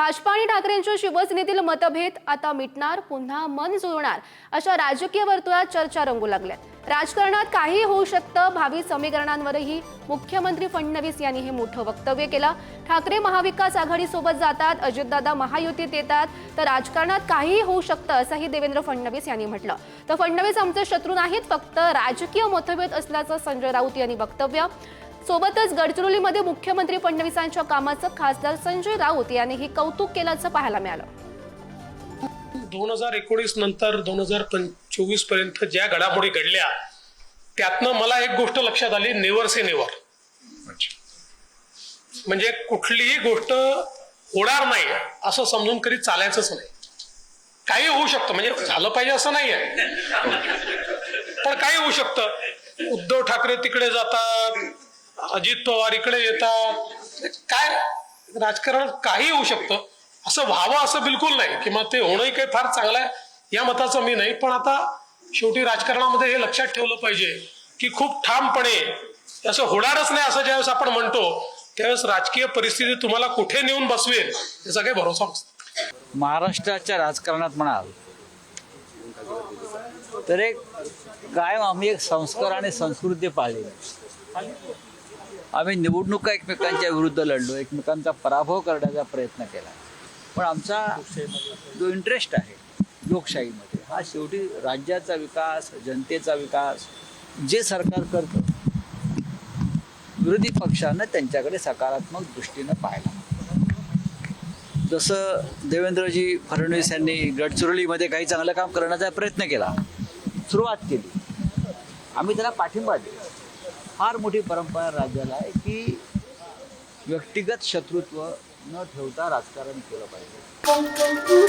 भाजपा आणि ठाकरेंच्या शिवसेनेतील मतभेद आता मिटणार, पुन्हा मन जुळणार अशा राजकीय वर्तुळात चर्चा रंगू लागल्यात। राजकारणात काही होऊ शकतं, भावी समीकरणांवरही मुख्यमंत्री फडणवीस यांनी हे मोठं वक्तव्य केलं। ठाकरे महाविकास आघाडी सोबत जातात, अजितदादा महायुतीत येतात, तर राजकारणात काही होऊ शकतं असंही देवेंद्र फडणवीस यांनी म्हटलं। तर फडणवीस आमचे शत्रू नाहीत, फक्त राजकीय मतभेद असल्याचं संजय राऊत यांनी वक्तव्य। सोबतच गडचिरोलीमध्ये मुख्यमंत्री फडणवीसांच्या कामाचं खासदार संजय राऊत यांनीही कौतुक केल्याचं पाहायला मिळालं। 2019 नंतर 2024 पर्यंत ज्या घडामोडी घडल्या त्यातनं मला एक गोष्ट लक्षात आली, नेव्हर से नेव्हर। म्हणजे कुठलीही गोष्ट होणार नाही असं समजून कधी चालायचंच नाही। काही होऊ शकतं, म्हणजे झालं पाहिजे असं नाहीये, पण काही होऊ शकतं। उद्धव ठाकरे तिकडे जातात, अजित पवार इकडे येतात, काय राजकारणात काही होऊ शकतं। असं व्हावं असं बिलकुल नाही, किंवा ते होणंही काही फार चांगलं आहे या मताचं मी नाही। पण आता शेवटी राजकारणामध्ये हे लक्षात ठेवलं पाहिजे की खूप ठामपणे असं होणारच नाही असं ज्यावेळेस आपण म्हणतो त्यावेळेस राजकीय परिस्थिती तुम्हाला कुठे नेऊन बसवेल याचा काही भरोसा नसतो। महाराष्ट्राच्या राजकारणात म्हणाल तर एक कायम आम्ही एक संस्कार आणि संस्कृती पाळली। आम्ही निवडणुका एकमेकांच्या विरुद्ध लढलो, एकमेकांचा पराभव करण्याचा प्रयत्न केला, पण आमचा जो इंटरेस्ट आहे लोकशाहीमध्ये हा शेवटी राज्याचा विकास, जनतेचा विकास जे सरकार करतं विरोधी पक्षानं त्यांच्याकडे सकारात्मक दृष्टीनं पाहिला। जसं देवेंद्रजी फडणवीस यांनी गडचिरोलीमध्ये काही चांगलं काम करण्याचा प्रयत्न केला, सुरुवात केली, आम्ही त्याला पाठिंबा दिला। फार मोठी परंपरा राज्याला आहे की व्यक्तिगत शत्रुत्व न ठेवता राजकारण केलं पाहिजे।